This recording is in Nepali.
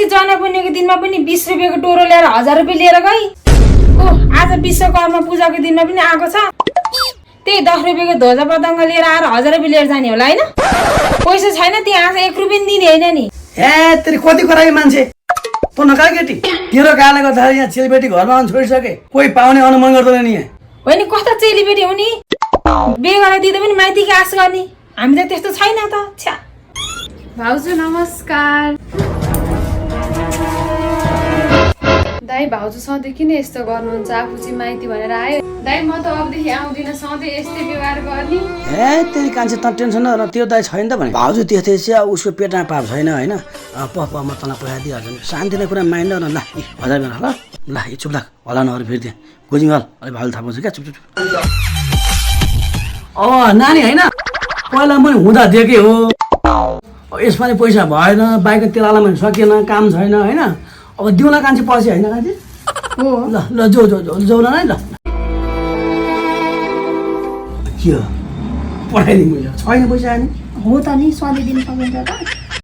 अस्ति जन्मदिनको दिनमा पनि 20 रुपैयाँको टोरो ल्याएर 1000 रुपैयाँ लिएर गई। ओ आज विश्वकर्मा पूजाको दिनमा पनि आएको छ, त्यही 10 रुपैयाँको ध्वजा पतंग लिएर आएर 1000 रुपैयाँ लिएर जाने होला हैन? पैसा छैन त्यहाँ आज 1 रुपैयाँ दिने हैन नि। ए तेरी कति कराई मान्छे त नका केटी, तेरो कारणले गर्दा यहाँ चेलीबेटी घरमा आउन छोडिसके, कोही पाउने अनुमान गर्दैन नि यहाँ। होइन कता चेलीबेटी हो नि, बिहे गरेर दिँदा पनि माइतीको आश गर्ने, हामी त त्यस्तो छैन त। छ्या भाउजू नमस्कार। दाइ भाउजू सधैँ किन यस्तो गर्नुहुन्छ? आफू चाहिँ माइती भनेर आयो। दाइ म त अबदेखि आउँदिनँ, सधैँ यस्तै व्यवहार गर्ने। ए तेरी कान्छे त टेन्सन न, त्यो दाइ छैन त भने भाउजू त्यस्तै छ, उसको पेटमा पाप छैन होइन। म तँलाई पैसा दिइहाल्छु नि, शान्तिले कुरा माइन्ड न। ल 1000 बेला ल ल चुप लाग, होला न अरू फेरि त्यहाँ गोजिङ हल अलि भाउजू थाहा पाउँछ क्या, चुप चुप। नानी होइन पहिला मैले हुँदा दिएकै हो, यसमा पैसा भएन, बाइकको तेल हाल्न पनि सकिएन, काम छैन होइन। अब दिउँला कान्छे पछि होइन कान्छे हो ल ल जाउ न है ल। के हो पठाइदिउँ मैले, छैन पैसा नि? हो त नि, सधैँ दिन सकिन्छ त।